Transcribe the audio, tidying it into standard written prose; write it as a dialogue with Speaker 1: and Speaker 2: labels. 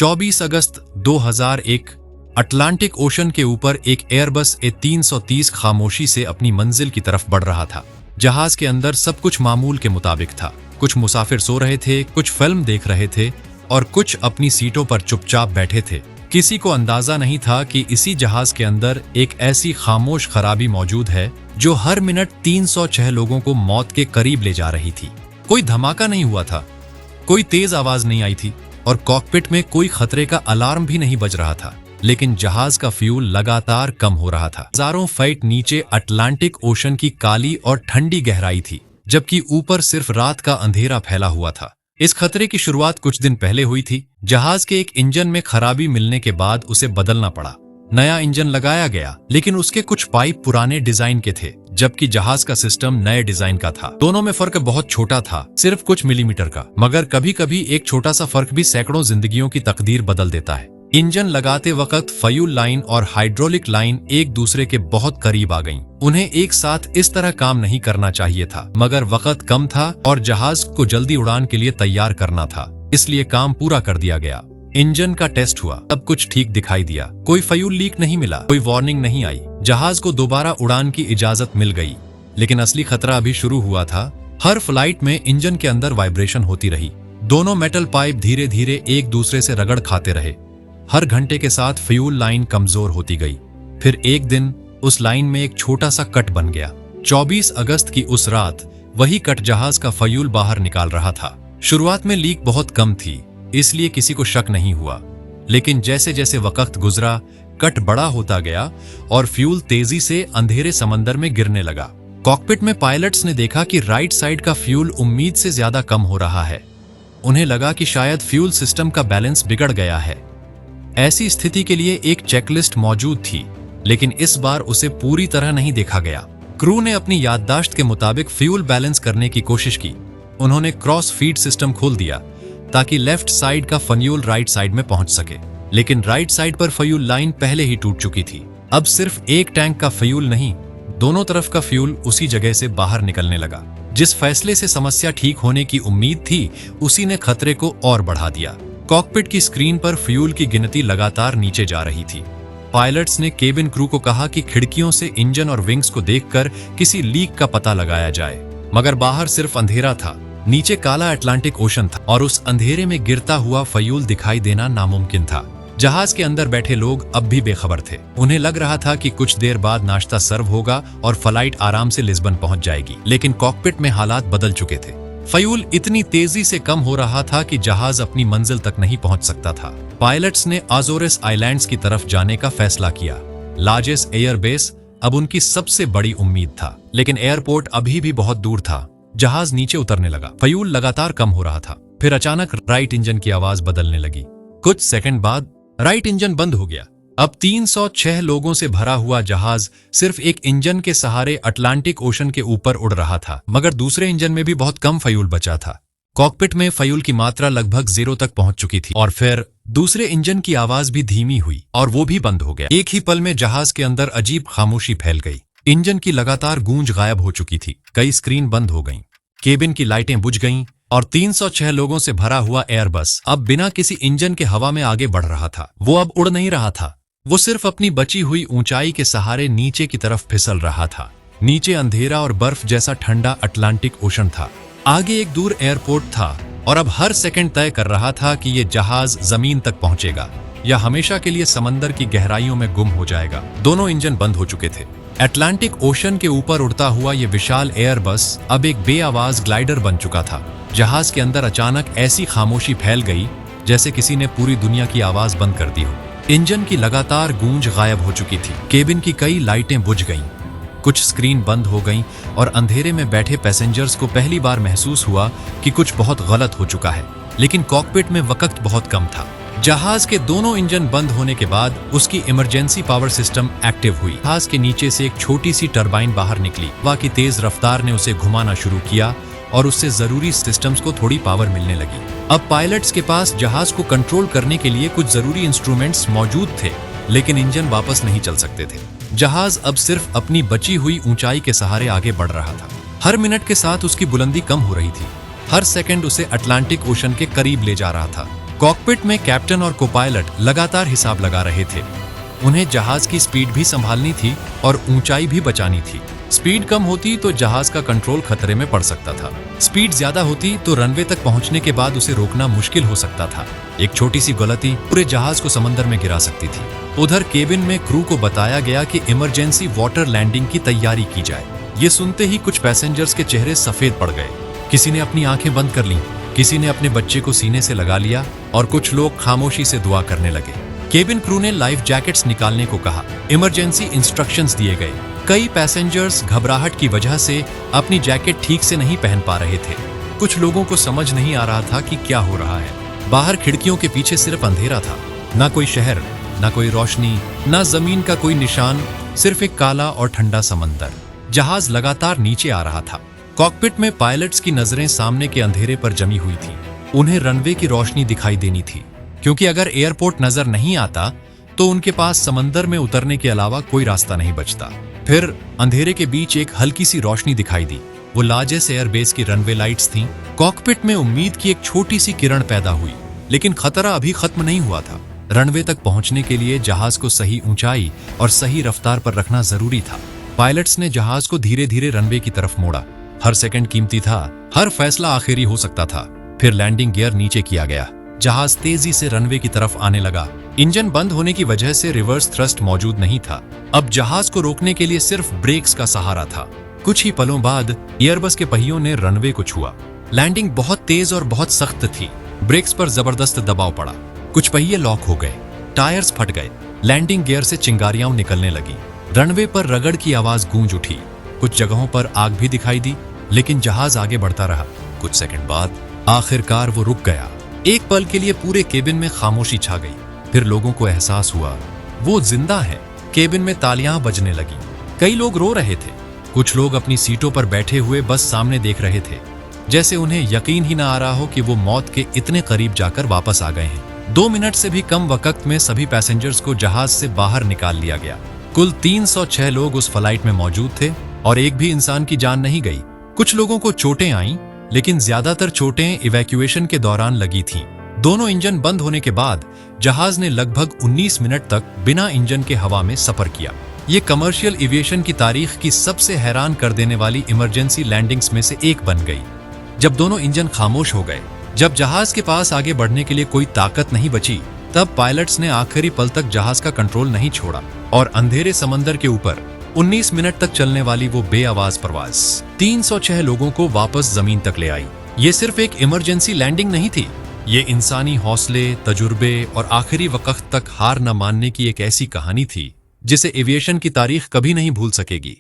Speaker 1: 24 अगस्त 2001 Atlantic ocean के ऊपर एक एयरबस A330 खामोशी से अपनी मंजिल की तरफ बढ़ रहा था। जहाज के अंदर सब कुछ मामूल के मुताबिक था। कुछ मुसाफिर सो रहे थे, कुछ फिल्म देख रहे थे और कुछ अपनी सीटों पर चुपचाप बैठे थे। किसी को अंदाजा नहीं था कि इसी जहाज के अंदर एक ऐसी खामोश खराबी मौजूद है जो हर मिनट 306 लोगों को मौत के करीब ले जा रही थी। कोई धमाका नहीं हुआ था, कोई तेज आवाज नहीं आई थी और कॉकपिट में कोई खतरे का अलार्म भी नहीं बज रहा था। लेकिन जहाज का फ्यूल लगातार कम हो रहा था। हजारों फीट नीचे अटलांटिक ओशन की काली और ठंडी गहराई थी, जबकि ऊपर सिर्फ रात का अंधेरा फैला हुआ था। इस खतरे की शुरुआत कुछ दिन पहले हुई थी। जहाज के एक इंजन में खराबी मिलने के बाद उसे बदलना पड़ा। नया इंजन लगाया गया, लेकिन उसके कुछ पाइप पुराने डिजाइन के थे, जबकि जहाज का सिस्टम नए डिजाइन का था। दोनों में फर्क बहुत छोटा था, सिर्फ कुछ मिलीमीटर का, मगर कभी कभी एक छोटा सा फर्क भी सैकड़ों जिंदगियों की तकदीर बदल देता है। इंजन लगाते वक्त फ्यूल लाइन और हाइड्रोलिक लाइन एक दूसरे के बहुत करीब आ गईं। उन्हें एक साथ इस तरह काम नहीं करना चाहिए था, मगर वक्त कम था और जहाज को जल्दी उड़ान के लिए तैयार करना था, इसलिए काम पूरा कर दिया गया। इंजन का टेस्ट हुआ, सब कुछ ठीक दिखाई दिया। कोई फ्यूल लीक नहीं मिला, कोई वार्निंग नहीं आई। जहाज को दोबारा उड़ान की इजाजत मिल गई। लेकिन असली खतरा अभी शुरू हुआ था। हर फ्लाइट में इंजन के अंदर वाइब्रेशन होती रही। दोनों मेटल पाइप धीरे धीरे एक दूसरे से रगड़ खाते रहे। हर घंटे के साथ फ्यूल लाइन कमजोर होती गई। फिर एक दिन उस लाइन में एक छोटा सा कट बन गया। 24 अगस्त की उस रात वही कट जहाज का फ्यूल बाहर निकाल रहा था। शुरुआत में लीक बहुत कम थी, इसलिए किसी को शक नहीं हुआ। लेकिन जैसे जैसे वक्त गुजरा, कट बड़ा होता गया और फ्यूल तेजी से अंधेरे समंदर में गिरने लगा। कॉकपिट में पायलट्स ने देखा कि राइट साइड का फ्यूल उम्मीद से ज्यादा कम हो रहा है। उन्हें लगा कि शायद फ्यूल सिस्टम का बैलेंस बिगड़ गया है। ऐसी स्थिति के लिए एक चेकलिस्ट मौजूद थी, लेकिन इस बार उसे पूरी तरह नहीं देखा गया। क्रू ने अपनी याददाश्त के मुताबिक फ्यूल बैलेंस करने की कोशिश की। उन्होंने क्रॉस फीड सिस्टम खोल दिया ताकि लेफ्ट साइड का फ्यूल राइट साइड में पहुंच सके, लेकिन राइट साइड पर फ्यूल लाइन पहले ही टूट चुकी थी। अब सिर्फ एक टैंक का फ्यूल नहीं, दोनों तरफ का फ्यूल उसी जगह से बाहर निकलने लगा। जिस फैसले से समस्या ठीक होने की उम्मीद थी, उसी ने खतरे को और बढ़ा दिया। कॉकपिट की स्क्रीन पर फ्यूल की गिनती लगातार नीचे जा रही थी। पायलट्स ने केबिन क्रू को कहा कि खिड़कियों से इंजन और विंग्स को देखकर किसी लीक का पता लगाया जाए, मगर बाहर सिर्फ अंधेरा था। नीचे काला अटलांटिक ओशन था और उस अंधेरे में गिरता हुआ फ्यूल दिखाई देना नामुमकिन था। जहाज के अंदर बैठे लोग अब भी बेखबर थे। उन्हें लग रहा था कि कुछ देर बाद नाश्ता सर्व होगा और फ्लाइट आराम से लिस्बन पहुंच जाएगी, लेकिन कॉकपिट में हालात बदल चुके थे। फ्यूल इतनी तेजी से कम हो रहा था कि जहाज अपनी मंजिल तक नहीं पहुंच सकता था। पायलट्स ने अज़ोरेस आइलैंड्स की तरफ जाने का फैसला किया। लार्जेस्ट एयरबेस अब उनकी सबसे बड़ी उम्मीद था, लेकिन एयरपोर्ट अभी भी बहुत दूर था। जहाज नीचे उतरने लगा। फ्यूल लगातार कम हो रहा था। फिर अचानक राइट इंजन की आवाज बदलने लगी। कुछ सेकंड बाद राइट इंजन बंद हो गया। अब 306 लोगों से भरा हुआ जहाज सिर्फ एक इंजन के सहारे अटलांटिक ओशन के ऊपर उड़ रहा था, मगर दूसरे इंजन में भी बहुत कम फ्यूल बचा था। कॉकपिट में फ्यूल की मात्रा लगभग 0 तक पहुंच चुकी थी और फिर दूसरे इंजन की आवाज भी धीमी हुई और वो भी बंद हो गया। एक ही पल में जहाज के अंदर अजीब खामोशी फैल गई। इंजन की लगातार गूंज गायब हो चुकी थी। कई स्क्रीन बंद हो गईं, केबिन की लाइटें बुझ गईं और 306 लोगों से भरा हुआ एयरबस अब बिना किसी इंजन के हवा में आगे बढ़ रहा था। वो अब उड़ नहीं रहा था, वो सिर्फ अपनी बची हुई ऊंचाई के सहारे नीचे की तरफ फिसल रहा था। नीचे अंधेरा और बर्फ जैसा ठंडा अटलांटिक ओशन था। आगे एक दूर एयरपोर्ट था और अब हर सेकंड तय कर रहा था कि ये जहाज जमीन तक पहुंचेगा या हमेशा के लिए समंदर की गहराइयों में गुम हो जाएगा। दोनों इंजन बंद हो चुके थे। अटलांटिक ओशन के ऊपर उड़ता हुआ ये विशाल एयरबस अब एक बेआवाज ग्लाइडर बन चुका था। जहाज के अंदर अचानक ऐसी खामोशी फैल गई जैसे किसी ने पूरी दुनिया की आवाज बंद कर दी हो। इंजन की लगातार गूंज गायब हो चुकी थी। केबिन की कई लाइटें बुझ गईं, कुछ स्क्रीन बंद हो गईं और अंधेरे में बैठे पैसेंजर्स को पहली बार महसूस हुआ कि कुछ बहुत गलत हो चुका है। लेकिन कॉकपिट में वक्त बहुत कम था। जहाज के दोनों इंजन बंद होने के बाद उसकी इमरजेंसी पावर सिस्टम एक्टिव हुई। जहाज के नीचे से एक छोटी सी टरबाइन बाहर निकली। हवा की तेज रफ्तार ने उसे घुमाना शुरू किया और उससे जरूरी सिस्टम्स को थोड़ी पावर मिलने लगी। अब पायलट्स के पास जहाज को कंट्रोल करने के लिए कुछ जरूरी इंस्ट्रूमेंट्स मौजूद थे, लेकिन इंजन वापस नहीं चल सकते थे। जहाज अब सिर्फ अपनी बची हुई ऊंचाई के सहारे आगे बढ़ रहा था। हर मिनट के साथ उसकी बुलंदी कम हो रही थी। हर सेकंड उसे अटलांटिक ओशन के करीब ले जा रहा था। कॉकपिट में कैप्टन और कोपायलट लगातार हिसाब लगा रहे थे। उन्हें जहाज की स्पीड भी संभालनी थी और ऊंचाई भी बचानी थी। स्पीड कम होती तो जहाज का कंट्रोल खतरे में पड़ सकता था। स्पीड ज्यादा होती तो रनवे तक पहुंचने के बाद उसे रोकना मुश्किल हो सकता था। एक छोटी सी गलती पूरे जहाज को समंदर में गिरा सकती थी। उधर केबिन में क्रू को बताया गया कि इमरजेंसी वाटर लैंडिंग की तैयारी की जाए। ये सुनते ही कुछ पैसेंजर्स के चेहरे सफेद पड़ गए। किसी ने अपनी आंखें बंद कर लीं, किसी ने अपने बच्चे को सीने से लगा लिया और कुछ लोग खामोशी से दुआ करने लगे। केबिन क्रू ने लाइफ जैकेट्स निकालने को कहा। इमरजेंसी इंस्ट्रक्शंस दिए गए। कई पैसेंजर्स घबराहट की वजह से अपनी जैकेट ठीक से नहीं पहन पा रहे थे। कुछ लोगों को समझ नहीं आ रहा था कि क्या हो रहा है। बाहर खिड़कियों के पीछे सिर्फ अंधेरा था। ना कोई शहर, ना कोई रोशनी, ना जमीन का कोई निशान, सिर्फ एक काला और ठंडा समंदर। जहाज लगातार नीचे आ रहा था। कॉकपिट में पायलट्स की नजरें सामने के अंधेरे पर जमी हुई थी। उन्हें रनवे की रोशनी दिखाई देनी थी, क्योंकि अगर एयरपोर्ट नजर नहीं आता तो उनके पास समंदर में उतरने के अलावा कोई रास्ता नहीं बचता। फिर अंधेरे के बीच एक हल्की सी रोशनी दिखाई दी। वो लार्जेस्ट एयरबेस की रनवे लाइट्स थीं। कॉकपिट में उम्मीद की एक छोटी सी किरण पैदा हुई, लेकिन खतरा अभी खत्म नहीं हुआ था। रनवे तक पहुंचने के लिए जहाज को सही ऊंचाई और सही रफ्तार पर रखना जरूरी था। पायलट्स ने जहाज को धीरे धीरे रनवे की तरफ मोड़ा। हर सेकंड कीमती था, हर फैसला आखिरी हो सकता था। फिर लैंडिंग गियर नीचे किया गया। जहाज तेजी से रनवे की तरफ आने लगा। इंजन बंद होने की वजह से रिवर्स थ्रस्ट मौजूद नहीं था। अब जहाज को रोकने के लिए सिर्फ ब्रेक्स का सहारा था। कुछ ही पलों बाद एयरबस के पहियों ने रनवे को छुआ। लैंडिंग बहुत तेज और बहुत सख्त थी। ब्रेक्स पर जबरदस्त दबाव पड़ा। कुछ पहिए लॉक हो गए, टायर्स फट गए। लैंडिंग गियर से चिंगारियां निकलने लगी। रनवे पर रगड़ की आवाज गूंज उठी। कुछ जगहों पर आग भी दिखाई दी, लेकिन जहाज आगे बढ़ता रहा। कुछ सेकंड बाद आखिरकार वो रुक गया। एक पल के लिए पूरे केबिन में खामोशी छा गई। फिर लोगों को एहसास हुआ वो जिंदा है। केबिन में तालियां बजने लगी। कई लोग रो रहे थे। कुछ लोग अपनी सीटों पर बैठे हुए बस सामने देख रहे थे, जैसे उन्हें यकीन ही ना आ रहा हो कि वो मौत के इतने करीब जाकर वापस आ गए हैं। 2 मिनट से भी कम वक्त में सभी पैसेंजर्स को जहाज से बाहर निकाल लिया गया। कुल 306 लोग उस फ्लाइट में मौजूद थे और एक भी इंसान की जान नहीं गई। कुछ लोगों को चोटें आईं, लेकिन ज्यादातर चोटें इवैक्यूएशन के दौरान लगी थीं। दोनों इंजन बंद होने के बाद जहाज ने लगभग 19 मिनट तक बिना इंजन के हवा में सफर किया। ये कमर्शियल एविएशन की तारीख की सबसे हैरान कर देने वाली इमरजेंसी लैंडिंग्स में से एक बन गई। जब दोनों इंजन खामोश हो गए, जब जहाज के पास आगे बढ़ने के लिए कोई ताकत नहीं बची, तब पायलट्स ने आखिरी पल तक जहाज का कंट्रोल नहीं छोड़ा और अंधेरे समंदर के ऊपर 19 मिनट तक चलने वाली वो बेआवाज परवाज 306 लोगों को वापस जमीन तक ले आई। ये सिर्फ एक इमरजेंसी लैंडिंग नहीं थी, ये इंसानी हौसले, तजुर्बे और आखिरी वक्त तक हार न मानने की एक ऐसी कहानी थी जिसे एविएशन की तारीख कभी नहीं भूल सकेगी।